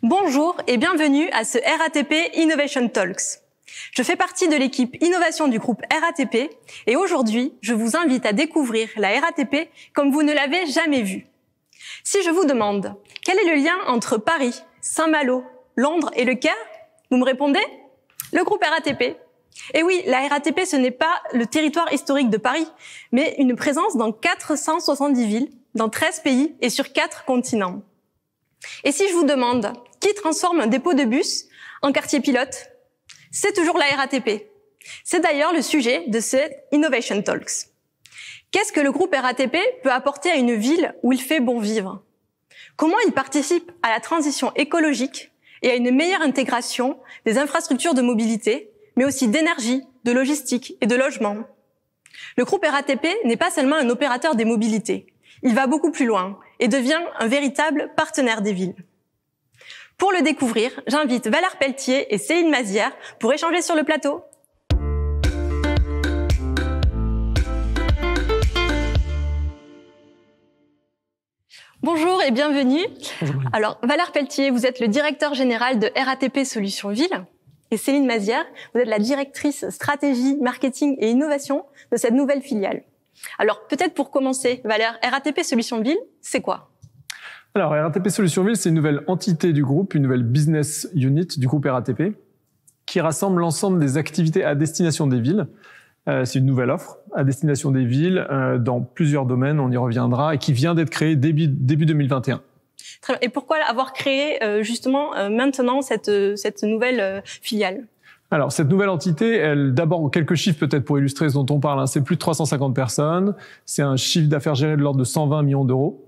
Bonjour et bienvenue à ce RATP Innovation Talks. Je fais partie de l'équipe innovation du groupe RATP et aujourd'hui, je vous invite à découvrir la RATP comme vous ne l'avez jamais vue. Si je vous demande quel est le lien entre Paris, Saint-Malo, Londres et Le Caire, vous me répondez le groupe RATP. Et oui, la RATP, ce n'est pas le territoire historique de Paris, mais une présence dans 470 villes, dans 13 pays et sur 4 continents. Et si je vous demande qui transforme un dépôt de bus en quartier pilote, c'est toujours la RATP. C'est d'ailleurs le sujet de ce Innovation Talks. Qu'est-ce que le groupe RATP peut apporter à une ville où il fait bon vivre? Comment il participe à la transition écologique et à une meilleure intégration des infrastructures de mobilité, mais aussi d'énergie, de logistique et de logement? Le groupe RATP n'est pas seulement un opérateur des mobilités. Il va beaucoup plus loin et devient un véritable partenaire des villes. Pour le découvrir, j'invite Valère Pelletier et Céline Mazière pour échanger sur le plateau. Bonjour et bienvenue. Bonjour. Alors, Valère Pelletier, vous êtes le directeur général de RATP Solutions Ville. Et Céline Mazière, vous êtes la directrice stratégie, marketing et innovation de cette nouvelle filiale. Alors, peut-être pour commencer, Valère, RATP Solutions Ville, c'est quoi? Alors, RATP Solutions Ville, c'est une nouvelle entité du groupe, une nouvelle business unit du groupe RATP, qui rassemble l'ensemble des activités à destination des villes. C'est une nouvelle offre à destination des villes dans plusieurs domaines, on y reviendra, et qui vient d'être créée début 2021. Très bien. Et pourquoi avoir créé justement maintenant cette nouvelle filiale? Alors, cette nouvelle entité, elle, d'abord, quelques chiffres peut-être pour illustrer ce dont on parle. C'est plus de 350 personnes. C'est un chiffre d'affaires géré de l'ordre de 120 millions d'euros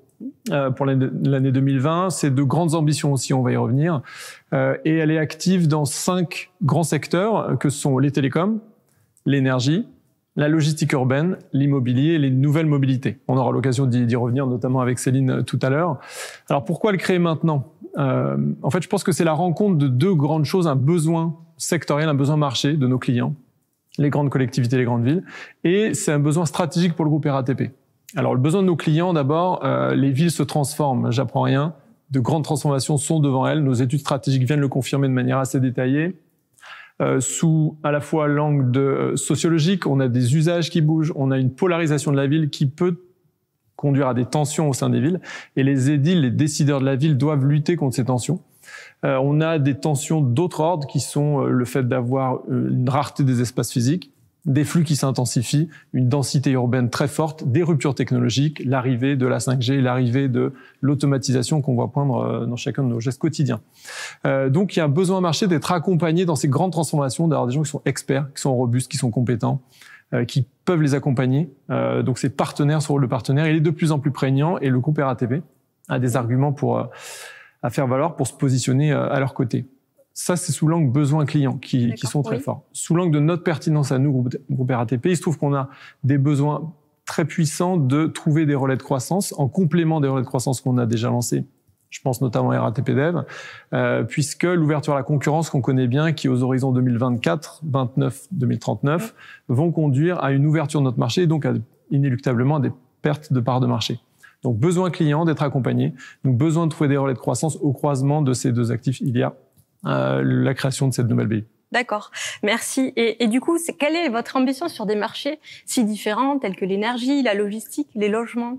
pour l'année 2020. C'est de grandes ambitions aussi, on va y revenir. Et elle est active dans 5 grands secteurs que sont les télécoms, l'énergie, la logistique urbaine, l'immobilier et les nouvelles mobilités. On aura l'occasion d'y revenir, notamment avec Céline tout à l'heure. Alors, pourquoi le créer maintenant? En fait, je pense que c'est la rencontre de 2 grandes choses, un besoin sectoriel, un besoin marché de nos clients, les grandes collectivités, les grandes villes, et c'est un besoin stratégique pour le groupe RATP. Alors, le besoin de nos clients, d'abord, les villes se transforment, j'apprends rien, de grandes transformations sont devant elles, nos études stratégiques viennent le confirmer de manière assez détaillée. Sous à la fois l'angle sociologique, on a des usages qui bougent, on a une polarisation de la ville qui peut conduire à des tensions au sein des villes, et les édiles, les décideurs de la ville doivent lutter contre ces tensions. On a des tensions d'autres ordres qui sont le fait d'avoir une rareté des espaces physiques, des flux qui s'intensifient, une densité urbaine très forte, des ruptures technologiques, l'arrivée de la 5G, l'arrivée de l'automatisation qu'on voit poindre dans chacun de nos gestes quotidiens. Donc il y a un besoin marché d'être accompagné dans ces grandes transformations, d'avoir des gens qui sont experts, qui sont robustes, qui sont compétents, qui peuvent les accompagner. Donc ces partenaires, ce rôle de partenaire, il est de plus en plus prégnant et le groupe RATP a des arguments à faire valoir pour se positionner à leur côté. Ça, c'est sous l'angle besoins clients qui sont très forts. Sous l'angle de notre pertinence à nous, groupe RATP, il se trouve qu'on a des besoins très puissants de trouver des relais de croissance en complément des relais de croissance qu'on a déjà lancés. Je pense notamment à RATP Dev, puisque l'ouverture à la concurrence qu'on connaît bien, qui aux horizons 2024, 2029, 2039, vont conduire à une ouverture de notre marché et donc inéluctablement à des pertes de parts de marché. Donc besoin client d'être accompagné, donc besoin de trouver des relais de croissance au croisement de ces 2 actifs. Il y a la création de cette nouvelle BU. D'accord, merci. Et du coup, quelle est votre ambition sur des marchés si différents tels que l'énergie, la logistique, les logements?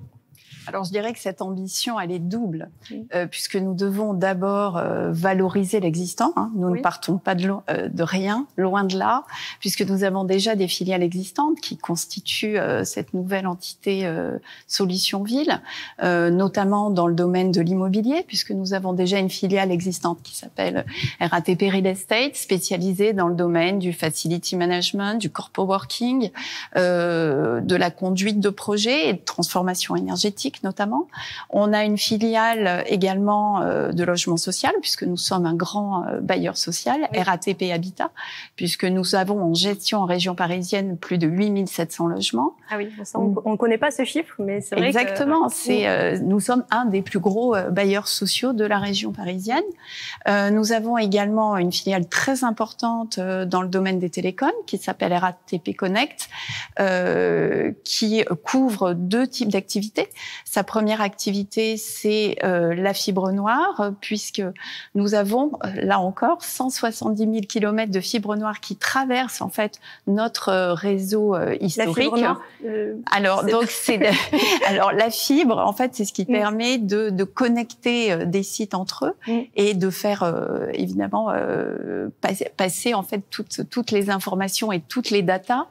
Alors, je dirais que cette ambition, elle est double, puisque nous devons d'abord valoriser l'existant. Nous ne partons pas de rien, loin de là, puisque nous avons déjà des filiales existantes qui constituent cette nouvelle entité Solutions Ville, notamment dans le domaine de l'immobilier, puisque nous avons déjà une filiale existante qui s'appelle RATP Real Estate, spécialisée dans le domaine du facility management, du corpo working, de la conduite de projets et de transformation énergétique notamment. On a une filiale également de logement social, puisque nous sommes un grand bailleur social, RATP Habitat, puisque nous avons en gestion en région parisienne plus de 8700 logements. Ah oui, on ne connaît pas ce chiffre, mais c'est vrai Exactement, nous sommes un des plus gros bailleurs sociaux de la région parisienne. Nous avons également une filiale très importante dans le domaine des télécoms, qui s'appelle RATP Connect, qui couvre 2 types d'activités. Sa première activité, c'est la fibre noire, puisque nous avons, là encore, 170 000 kilomètres de fibre noire qui traversent en fait notre réseau historique. La fibre noire, alors la fibre, en fait, c'est ce qui permet de connecter des sites entre eux et de faire évidemment passer en fait toutes les informations et toutes les datas.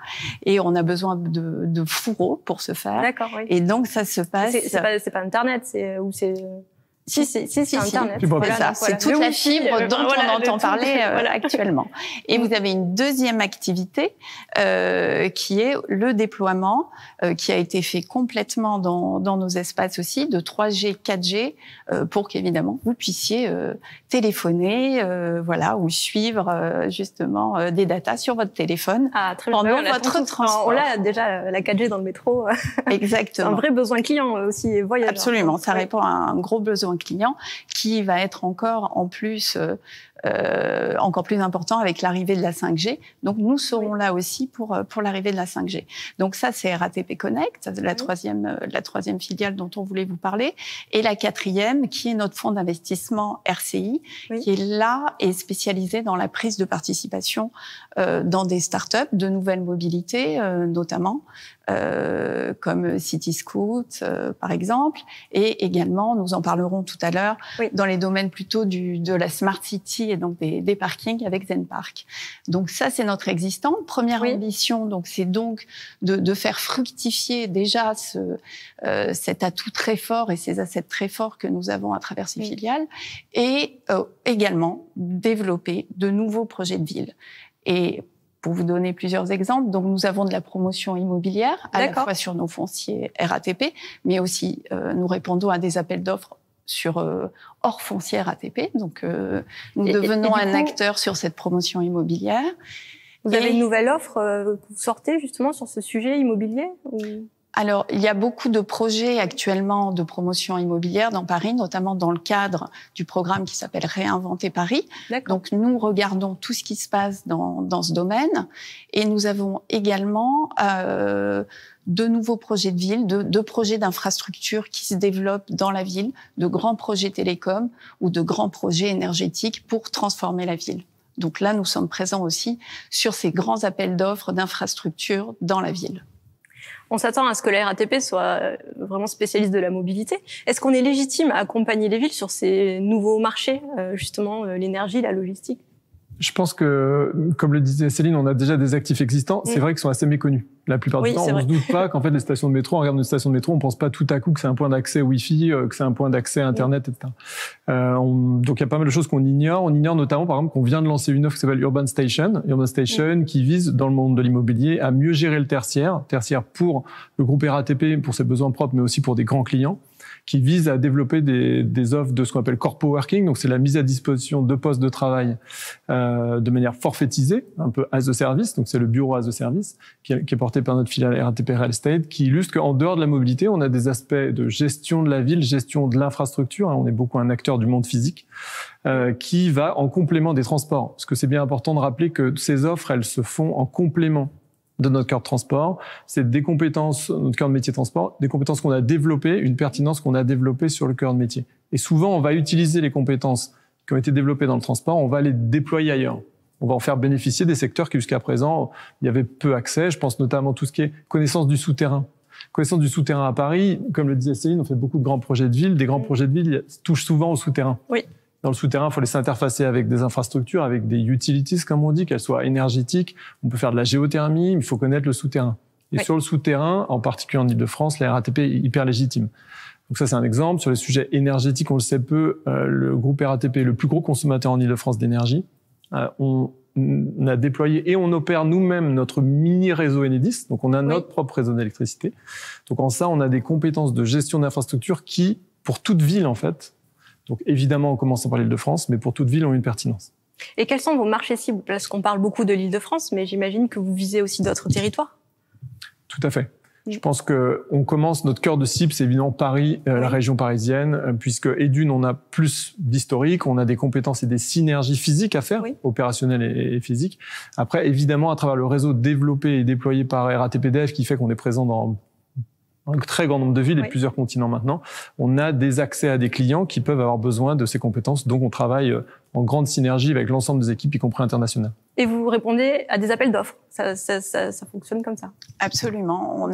Et on a besoin de fourreaux pour ce faire. D'accord, oui. Et donc ça se passe. C'est pas Internet, c'est c'est Internet. Voilà, c'est toute la fibre dont on entend parler actuellement. Et vous avez une deuxième activité qui est le déploiement qui a été fait complètement dans nos espaces aussi de 3G, 4G pour qu'évidemment vous puissiez téléphoner, voilà, ou suivre justement des datas sur votre téléphone pendant votre transport. On l'a déjà la 4G dans le métro. Exactement. C'est un vrai besoin client aussi voyageur. Absolument, ça répond à un gros besoin client qui va être encore en plus encore plus important avec l'arrivée de la 5G. Donc nous serons là aussi pour l'arrivée de la 5G. Donc ça c'est RATP Connect, la troisième filiale dont on voulait vous parler, et la quatrième qui est notre fonds d'investissement RCI qui est là et spécialisé dans la prise de participation dans des startups de nouvelles mobilités notamment comme Cityscoot par exemple, et également nous en parlerons tout à l'heure dans les domaines plutôt de la smart city et donc des parkings avec Zenpark. Donc ça c'est notre existant. Première ambition, donc c'est donc de faire fructifier déjà cet atout très fort et ces assets très forts que nous avons à travers ces filiales, et également développer de nouveaux projets de ville. Et pour vous donner plusieurs exemples, donc nous avons de la promotion immobilière à la fois sur nos fonciers RATP, mais aussi nous répondons à des appels d'offres sur hors foncière RATP. Donc nous devenons un acteur sur cette promotion immobilière. Vous avez une nouvelle offre que vous sortez justement sur ce sujet immobilier Alors, il y a beaucoup de projets actuellement de promotion immobilière dans Paris, notamment dans le cadre du programme qui s'appelle Réinventer Paris. Donc, nous regardons tout ce qui se passe dans ce domaine, et nous avons également de nouveaux projets de ville, de projets d'infrastructures qui se développent dans la ville, de grands projets télécoms ou de grands projets énergétiques pour transformer la ville. Donc là, nous sommes présents aussi sur ces grands appels d'offres d'infrastructures dans la ville. On s'attend à ce que la RATP soit vraiment spécialiste de la mobilité. Est-ce qu'on est légitime à accompagner les villes sur ces nouveaux marchés, justement l'énergie, la logistique ? Je pense que, comme le disait Céline, on a déjà des actifs existants. C'est vrai qu'ils sont assez méconnus. La plupart du temps, on ne se doute pas qu'en fait, les stations de métro, on regarde une station de métro, on pense pas tout à coup que c'est un point d'accès Wi-Fi, que c'est un point d'accès Internet, etc. Donc, il y a pas mal de choses qu'on ignore. On ignore notamment, par exemple, qu'on vient de lancer une offre qui s'appelle Urban Station, qui vise, dans le monde de l'immobilier, à mieux gérer le tertiaire pour le groupe RATP, pour ses besoins propres, mais aussi pour des grands clients, qui vise à développer des offres de ce qu'on appelle corpo working. Donc, c'est la mise à disposition de postes de travail de manière forfaitisée, un peu as a service. Donc, c'est le bureau as a service qui est porté par notre filiale RATP Real Estate, qui illustre qu'en dehors de la mobilité, on a des aspects de gestion de la ville, gestion de l'infrastructure. On est beaucoup un acteur du monde physique qui va en complément des transports. Parce que c'est bien important de rappeler que ces offres, elles se font en complément de notre cœur de transport. C'est des compétences, notre cœur de métier transport, des compétences qu'on a développées, une pertinence qu'on a développée sur le cœur de métier. Et souvent, on va utiliser les compétences qui ont été développées dans le transport, on va les déployer ailleurs. On va en faire bénéficier des secteurs qui, jusqu'à présent, il y avait peu accès. Je pense notamment à tout ce qui est connaissance du souterrain. Connaissance du souterrain à Paris, comme le disait Céline, on fait beaucoup de grands projets de ville. Des grands projets de ville touchent souvent au souterrain. Oui. Dans le souterrain, il faut les interfacer avec des infrastructures, avec des utilities, comme on dit, qu'elles soient énergétiques. On peut faire de la géothermie, il faut connaître le souterrain. Et sur le souterrain, en particulier en Ile-de-France, la RATP est hyper légitime. Donc ça, c'est un exemple. Sur les sujets énergétiques, on le sait peu, le groupe RATP est le plus gros consommateur en Ile-de-France d'énergie. On a déployé et on opère nous-mêmes notre mini-réseau Enedis. Donc on a notre propre réseau d'électricité. Donc en ça, on a des compétences de gestion d'infrastructures qui, pour toute ville en fait, donc évidemment, en commençant par l'Île-de-France, mais pour toute ville, ont une pertinence. Et quels sont vos marchés cibles ? Parce qu'on parle beaucoup de l'Île-de-France, mais j'imagine que vous visez aussi d'autres territoires. Tout à fait. Je pense que on commence, notre cœur de cible, c'est évidemment Paris, la région parisienne, puisque Edune, on a plus d'historique, on a des compétences et des synergies physiques à faire, opérationnelles et physiques. Après, évidemment, à travers le réseau développé et déployé par RATP-DF, qui fait qu'on est présent dans un très grand nombre de villes et oui. de plusieurs continents maintenant, on a des accès à des clients qui peuvent avoir besoin de ces compétences. Donc, on travaille en grande synergie avec l'ensemble des équipes, y compris internationales. Et vous répondez à des appels d'offres. Ça fonctionne comme ça. Absolument.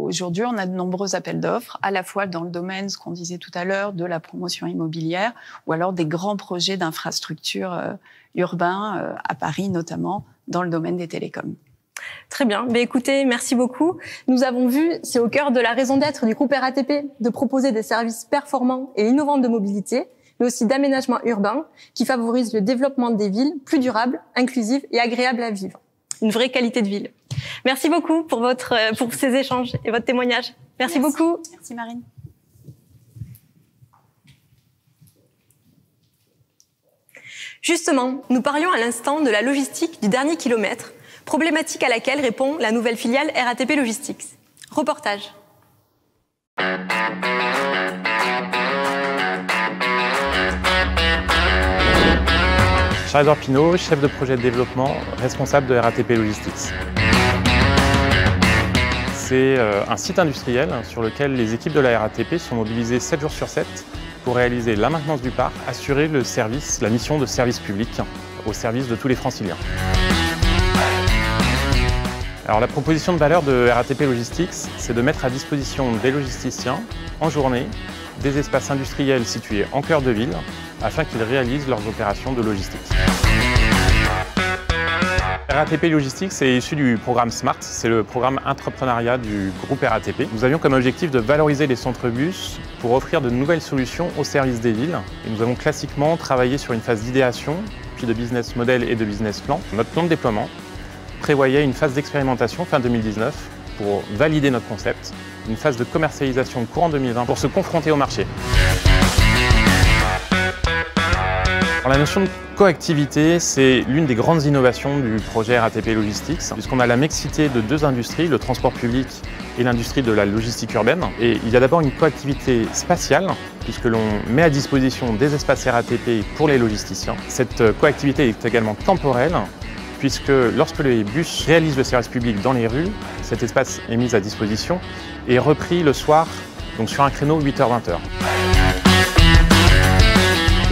Aujourd'hui, on a de nombreux appels d'offres, à la fois dans le domaine, ce qu'on disait tout à l'heure, de la promotion immobilière, ou alors des grands projets d'infrastructures urbains, à Paris notamment, dans le domaine des télécoms. Très bien. Mais écoutez, merci beaucoup. Nous avons vu, c'est au cœur de la raison d'être du groupe RATP de proposer des services performants et innovants de mobilité, mais aussi d'aménagement urbain qui favorise le développement des villes plus durables, inclusives et agréables à vivre. Une vraie qualité de ville. Merci beaucoup pour ces échanges et votre témoignage. Merci beaucoup. Merci Marine. Justement, nous parlions à l'instant de la logistique du dernier kilomètre, problématique à laquelle répond la nouvelle filiale RATP Logistics. Reportage. Charles-Édouard Pinault, chef de projet de développement, responsable de RATP Logistics. C'est un site industriel sur lequel les équipes de la RATP sont mobilisées 7 jours sur 7 pour réaliser la maintenance du parc, assurer le service, la mission de service public au service de tous les franciliens. Alors la proposition de valeur de RATP Logistics, c'est de mettre à disposition des logisticiens, en journée, des espaces industriels situés en cœur de ville, afin qu'ils réalisent leurs opérations de logistique. RATP Logistics est issu du programme SMART, c'est le programme entrepreneuriat du groupe RATP. Nous avions comme objectif de valoriser les centres-bus pour offrir de nouvelles solutions au service des villes. Et nous avons classiquement travaillé sur une phase d'idéation, puis de business model et de business plan. Notre plan de déploiement prévoyait une phase d'expérimentation fin 2019 pour valider notre concept, une phase de commercialisation courant 2020 pour se confronter au marché. Alors, la notion de coactivité, c'est l'une des grandes innovations du projet RATP Logistics, puisqu'on a la mixité de deux industries, le transport public et l'industrie de la logistique urbaine. Et il y a d'abord une coactivité spatiale, puisque l'on met à disposition des espaces RATP pour les logisticiens. Cette coactivité est également temporelle, puisque lorsque les bus réalisent le service public dans les rues, cet espace est mis à disposition et repris le soir, donc sur un créneau 8h-20h.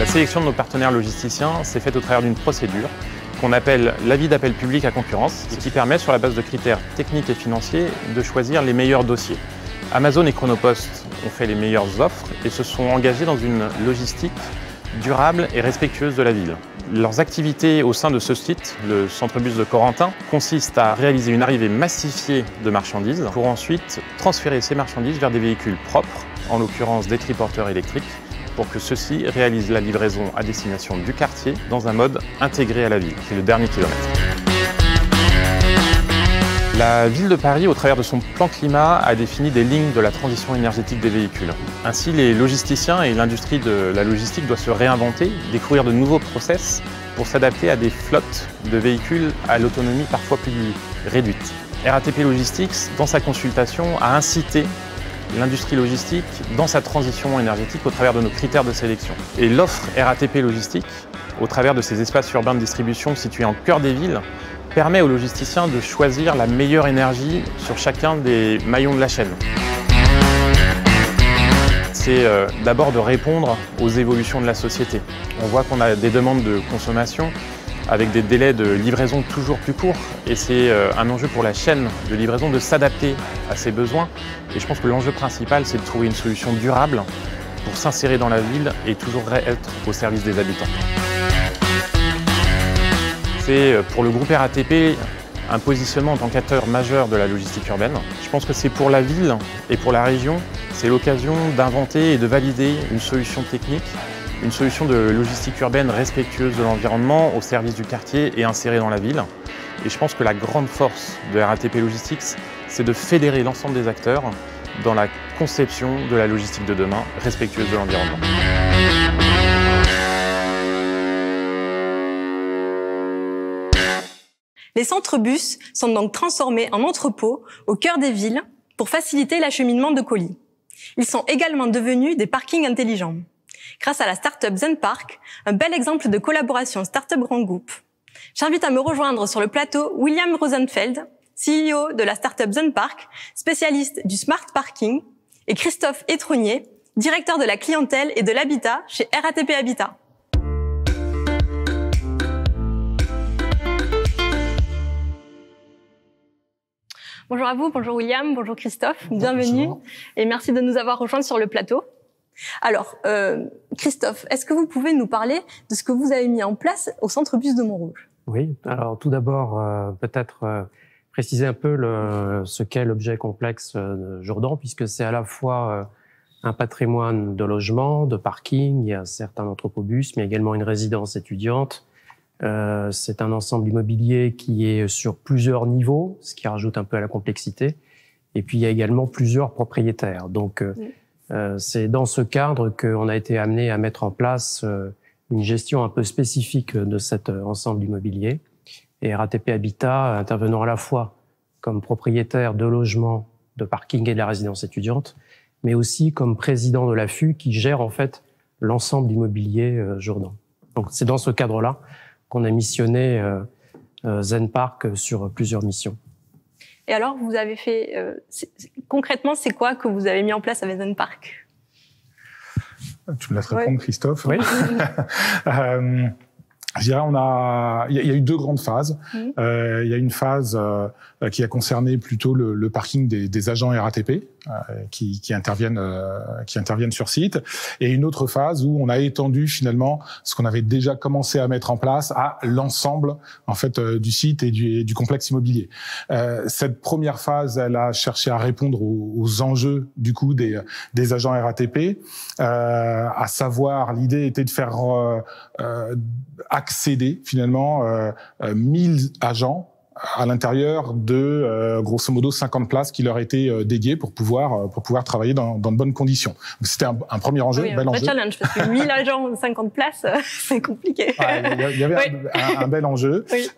La sélection de nos partenaires logisticiens s'est faite au travers d'une procédure qu'on appelle l'avis d'appel public à concurrence et qui permet, sur la base de critères techniques et financiers, de choisir les meilleurs dossiers. Amazon et Chronopost ont fait les meilleures offres et se sont engagés dans une logistique durable et respectueuse de la ville. Leurs activités au sein de ce site, le centre-bus de Corentin, consistent à réaliser une arrivée massifiée de marchandises pour ensuite transférer ces marchandises vers des véhicules propres, en l'occurrence des triporteurs électriques, pour que ceux-ci réalisent la livraison à destination du quartier dans un mode intégré à la ville, qui est le dernier kilomètre. La ville de Paris, au travers de son plan climat, a défini des lignes de la transition énergétique des véhicules. Ainsi, les logisticiens et l'industrie de la logistique doivent se réinventer, découvrir de nouveaux process pour s'adapter à des flottes de véhicules à l'autonomie parfois plus réduite. RATP Logistics, dans sa consultation, a incité l'industrie logistique dans sa transition énergétique au travers de nos critères de sélection. Et l'offre RATP Logistique, au travers de ces espaces urbains de distribution situés en cœur des villes, permet aux logisticiens de choisir la meilleure énergie sur chacun des maillons de la chaîne. C'est d'abord de répondre aux évolutions de la société. On voit qu'on a des demandes de consommation avec des délais de livraison toujours plus courts et c'est un enjeu pour la chaîne de livraison de s'adapter à ces besoins. Et je pense que l'enjeu principal, c'est de trouver une solution durable pour s'insérer dans la ville et toujours être au service des habitants. C'est pour le groupe RATP un positionnement en tant qu'acteur majeur de la logistique urbaine. Je pense que c'est pour la ville et pour la région, c'est l'occasion d'inventer et de valider une solution technique, une solution de logistique urbaine respectueuse de l'environnement au service du quartier et insérée dans la ville. Et je pense que la grande force de RATP Logistics, c'est de fédérer l'ensemble des acteurs dans la conception de la logistique de demain respectueuse de l'environnement. Les centres-bus sont donc transformés en entrepôts au cœur des villes pour faciliter l'acheminement de colis. Ils sont également devenus des parkings intelligents. Grâce à la start-up Zenpark, un bel exemple de collaboration start-up grand groupe. J'invite à me rejoindre sur le plateau William Rosenfeld, CEO de la startup Zenpark, spécialiste du smart parking, et Christophe Étronier, directeur de la clientèle et de l'habitat chez RATP Habitat. Bonjour à vous, bonjour William, bonjour Christophe, bienvenue et merci de nous avoir rejoints sur le plateau. Alors, Christophe, est-ce que vous pouvez nous parler de ce que vous avez mis en place au Centre Bus de Montrouge? Oui, alors tout d'abord, peut-être préciser un peu ce qu'est l'objet complexe de Jourdan, puisque c'est à la fois un patrimoine de logement, de parking, il y a certains entrepôts-bus, mais également une résidence étudiante. C'est un ensemble immobilier qui est sur plusieurs niveaux, ce qui rajoute un peu à la complexité. Et puis, il y a également plusieurs propriétaires. Donc, c'est dans ce cadre qu'on a été amené à mettre en place une gestion un peu spécifique de cet ensemble immobilier. Et RATP Habitat, intervenant à la fois comme propriétaire de logements, de parking et de la résidence étudiante, mais aussi comme président de l'AFU qui gère en fait l'ensemble immobilier Jourdan. Donc, c'est dans ce cadre-là qu'on a missionné Zenpark sur plusieurs missions. Et alors, vous avez fait... concrètement, c'est quoi que vous avez mis en place avec Zenpark? Tu me laisses répondre, Christophe. Oui. Je dirais, il y a eu deux grandes phases. Il y a une phase qui a concerné plutôt le parking des agents RATP qui interviennent sur site, et une autre phase où on a étendu finalement ce qu'on avait déjà commencé à mettre en place à l'ensemble en fait du site et du complexe immobilier. Cette première phase, elle a cherché à répondre aux enjeux du coup des agents RATP, à savoir l'idée était de faire accéder finalement 1000 agents à l'intérieur de grosso modo 50 places qui leur étaient dédiées pour pouvoir travailler dans de bonnes conditions. C'était un premier enjeu, oui, bel un vrai enjeu. challenge parce que 1000 agents, 50 places, c'est compliqué. Il y avait un bel enjeu. Oui.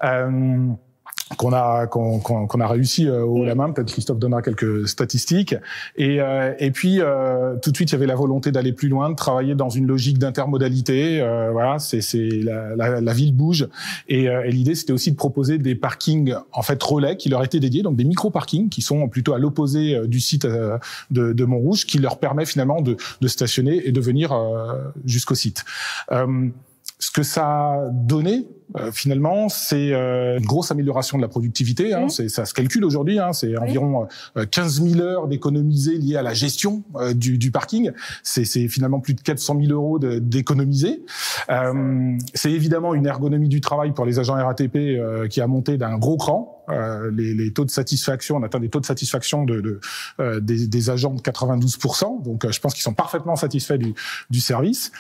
Qu'on a réussi haut la main. Peut-être Christophe donnera quelques statistiques. Et puis tout de suite, il y avait la volonté d'aller plus loin, de travailler dans une logique d'intermodalité. Voilà, la ville bouge. Et l'idée, c'était aussi de proposer des parkings en fait relais qui leur étaient dédiés, donc des micro-parkings qui sont plutôt à l'opposé du site de Montrouge, qui leur permet finalement de stationner et de venir jusqu'au site. Ce que ça a donné, finalement, c'est une grosse amélioration de la productivité. Hein, ça se calcule aujourd'hui. Hein, c'est environ 15 000 heures d'économisées liées à la gestion du parking. C'est finalement plus de 400 000 euros d'économisés. C'est évidemment une ergonomie du travail pour les agents RATP qui a monté d'un gros cran. Les taux de satisfaction, on atteint des taux de satisfaction des agents de 92%. Donc, je pense qu'ils sont parfaitement satisfaits du service.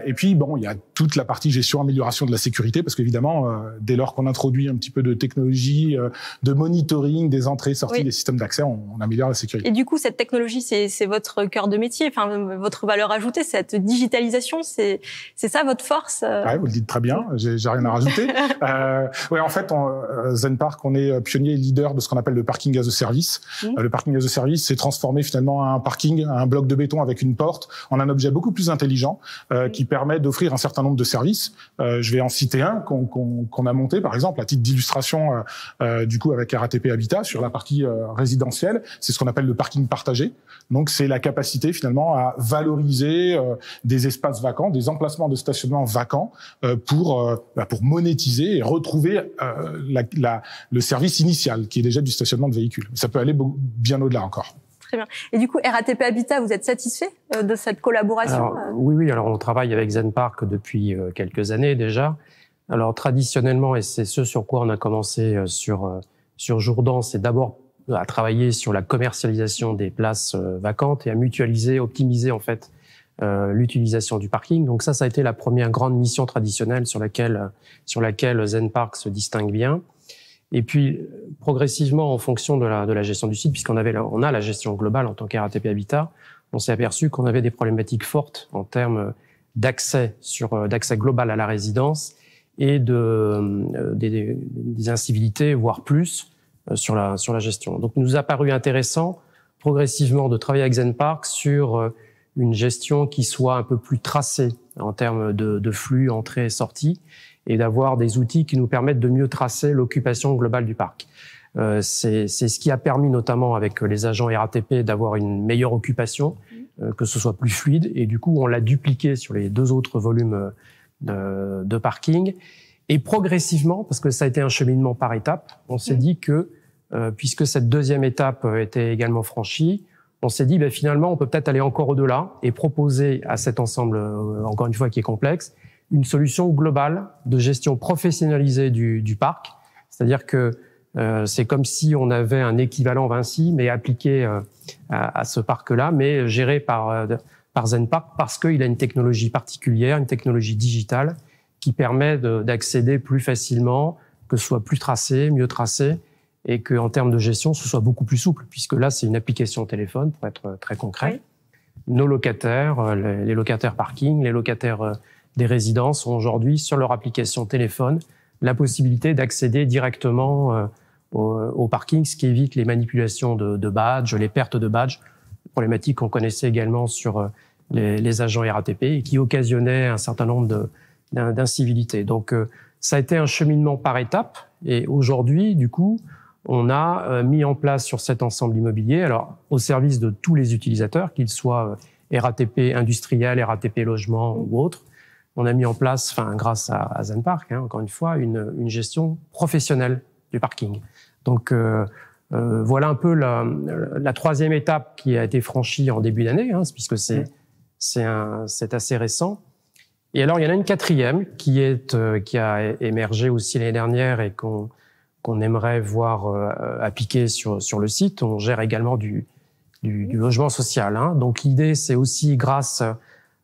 Et puis, bon, il y a toute la partie gestion, amélioration de la sécurité, parce qu'évidemment, dès lors qu'on introduit un petit peu de technologie, de monitoring des entrées, sorties, des systèmes d'accès, on améliore la sécurité. Et du coup, cette technologie, c'est votre cœur de métier, enfin, votre valeur ajoutée, cette digitalisation, c'est ça votre force? Ouais, vous le dites très bien. J'ai rien à rajouter. Ouais, en fait, Zenpark, on est pionnier et leader de ce qu'on appelle le parking as a service. Le parking as a service, c'est transformer finalement un parking, un bloc de béton avec une porte, en un objet beaucoup plus intelligent qui permet d'offrir un certain nombre de services. Je vais en citer un qu'on a monté, par exemple, à titre d'illustration, du coup, avec RATP Habitat sur la partie résidentielle. C'est ce qu'on appelle le parking partagé. Donc, c'est la capacité finalement à valoriser des espaces vacants, des emplacements de stationnement vacants pour monétiser et retrouver le service initial qui est déjà du stationnement de véhicules. Ça peut aller bien au-delà encore. Très bien. Et du coup, RATP Habitat, vous êtes satisfait de cette collaboration? Alors, oui. Alors, on travaille avec Zenpark depuis quelques années déjà. Alors, traditionnellement, et c'est ce sur quoi on a commencé sur Jourdan, c'est d'abord à travailler sur la commercialisation des places vacantes et à mutualiser, optimiser en fait l'utilisation du parking. Donc ça a été la première grande mission traditionnelle sur laquelle Zenpark se distingue bien. Et puis, progressivement, en fonction de la gestion du site, on a la gestion globale en tant qu'RATP Habitat, on s'est aperçu qu'on avait des problématiques fortes en termes d'accès global à la résidence et des incivilités, voire plus, sur la gestion. Donc, il nous a paru intéressant, progressivement, de travailler avec Zenpark sur une gestion qui soit un peu plus tracée en termes de flux, entrée et sortie, et d'avoir des outils qui nous permettent de mieux tracer l'occupation globale du parc. C'est ce qui a permis notamment avec les agents RATP d'avoir une meilleure occupation, que ce soit plus fluide. Et du coup, on l'a dupliqué sur les 2 autres volumes de parking. Et progressivement, parce que ça a été un cheminement par étapes, on s'est dit que, puisque cette 2e étape était également franchie, on s'est dit finalement, on peut peut-être aller encore au-delà et proposer à cet ensemble, encore une fois, qui est complexe, une solution globale de gestion professionnalisée du parc. C'est-à-dire que c'est comme si on avait un équivalent Vinci, mais appliqué à ce parc-là, mais géré par Zenpark, parce qu'il a une technologie particulière, une technologie digitale, qui permet d'accéder plus facilement, que ce soit plus tracé, mieux tracé, et qu'en termes de gestion, ce soit beaucoup plus souple, puisque là, c'est une application téléphone, pour être très concret. Oui. Nos locataires, les locataires parking, les locataires des résidences ont aujourd'hui, sur leur application téléphone, la possibilité d'accéder directement au parking, ce qui évite les manipulations de badges, les pertes de badges, problématique qu'on connaissait également sur les agents RATP et qui occasionnait un certain nombre d'incivilités. Donc, ça a été un cheminement par étapes. Et aujourd'hui, du coup, on a mis en place sur cet ensemble immobilier, alors au service de tous les utilisateurs, qu'ils soient RATP industriel, RATP logement ou autres, on a mis en place, grâce à Zenpark, encore une fois, une gestion professionnelle du parking. Donc, voilà un peu la 3e étape qui a été franchie en début d'année, puisque c'est assez récent. Et alors, il y en a une 4e qui a émergé aussi l'année dernière et qu'on aimerait voir appliquer sur le site. On gère également du logement social. Donc, l'idée, c'est aussi grâce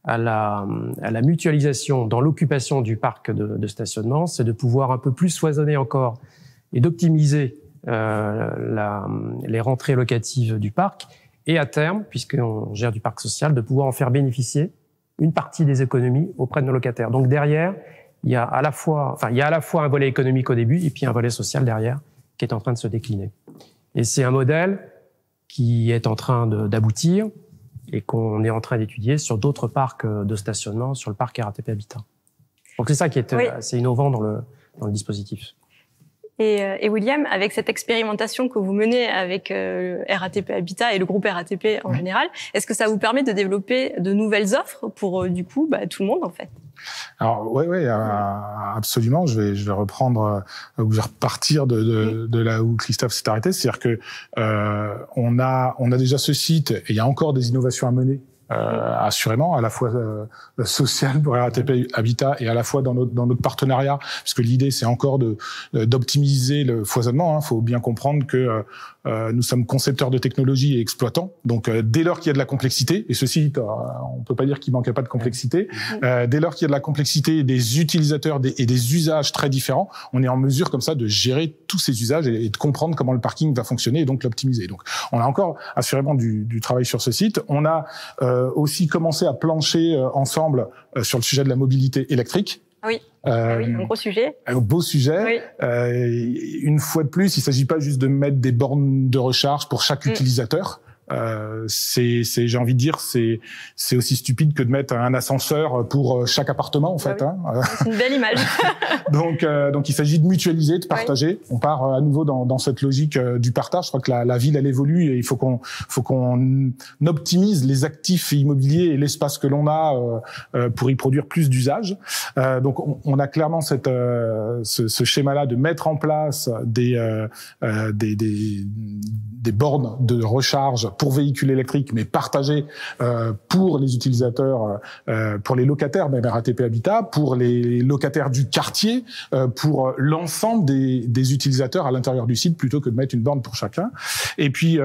à la mutualisation dans l'occupation du parc de stationnement, c'est de pouvoir un peu plus foisonner encore et d'optimiser les rentrées locatives du parc et à terme, puisqu'on gère du parc social, de pouvoir en faire bénéficier une partie des économies auprès de nos locataires. Donc derrière, il y a à la fois un volet économique au début et puis un volet social derrière qui est en train de se décliner. Et c'est un modèle qui est en train d'aboutir et qu'on est en train d'étudier sur d'autres parcs de stationnement, sur le parc RATP Habitat. Donc c'est ça qui est assez innovant dans le dispositif. Et William, avec cette expérimentation que vous menez avec RATP Habitat et le groupe RATP en général, est-ce que ça vous permet de développer de nouvelles offres pour du coup tout le monde en fait? Alors oui, absolument. Je vais reprendre ou je vais repartir de là où Christophe s'est arrêté, c'est-à-dire que on a déjà ce site et il y a encore des innovations à mener. Assurément, à la fois social pour RATP Habitat et à la fois dans notre partenariat, puisque l'idée c'est encore d'optimiser le foisonnement. Faut bien comprendre que nous sommes concepteurs de technologie et exploitants. Donc dès lors qu'il y a de la complexité, et ceci on peut pas dire qu'il manquait pas de complexité, dès lors qu'il y a de la complexité, des utilisateurs et des usages très différents, on est en mesure comme ça de gérer tous ces usages et de comprendre comment le parking va fonctionner et donc l'optimiser. Donc on a encore assurément du travail sur ce site. On a aussi commencé à plancher ensemble sur le sujet de la mobilité électrique. Oui. Un gros sujet. Un beau sujet. Oui. Une fois de plus, il s'agit pas juste de mettre des bornes de recharge pour chaque utilisateur. J'ai envie de dire, c'est aussi stupide que de mettre un ascenseur pour chaque appartement en fait. Oui. C'est une belle image. donc il s'agit de mutualiser, de partager. Oui. On part à nouveau dans cette logique du partage. Je crois que la ville elle évolue et il faut qu'on optimise les actifs immobiliers et l'espace que l'on a pour y produire plus d'usages. Donc on a clairement ce schéma-là de mettre en place des bornes de recharge pour véhicules électriques, mais partagées pour les utilisateurs, pour les locataires, même RATP Habitat, pour les locataires du quartier, pour l'ensemble des utilisateurs à l'intérieur du site, plutôt que de mettre une borne pour chacun. Et puis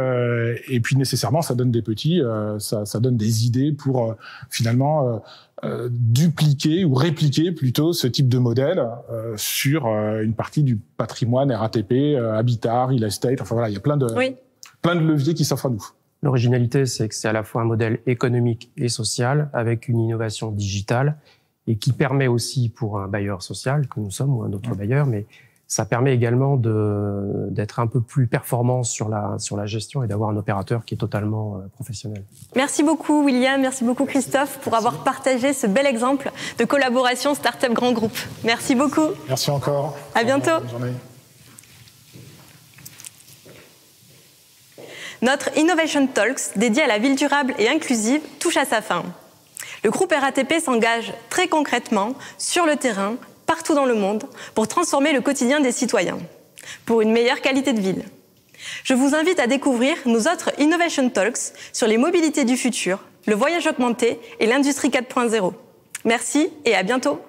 nécessairement, ça donne des petits, ça donne des idées pour finalement dupliquer ou répliquer plutôt ce type de modèle sur une partie du patrimoine RATP, Habitat, Real Estate. Enfin voilà, il y a plein de leviers qui s'offrent à nous. L'originalité, c'est que c'est à la fois un modèle économique et social avec une innovation digitale et qui permet aussi pour un bailleur social que nous sommes ou un autre bailleur, mais ça permet également d'être un peu plus performant sur la gestion et d'avoir un opérateur qui est totalement professionnel. Merci beaucoup William, merci beaucoup Christophe pour avoir partagé ce bel exemple de collaboration Startup Grand Groupe. Merci beaucoup. Merci encore. À bientôt. Bonne journée. Notre Innovation Talks, dédié à la ville durable et inclusive, touche à sa fin. Le groupe RATP s'engage très concrètement sur le terrain, partout dans le monde, pour transformer le quotidien des citoyens, pour une meilleure qualité de ville. Je vous invite à découvrir nos autres Innovation Talks sur les mobilités du futur, le voyage augmenté et l'industrie 4.0. Merci et à bientôt.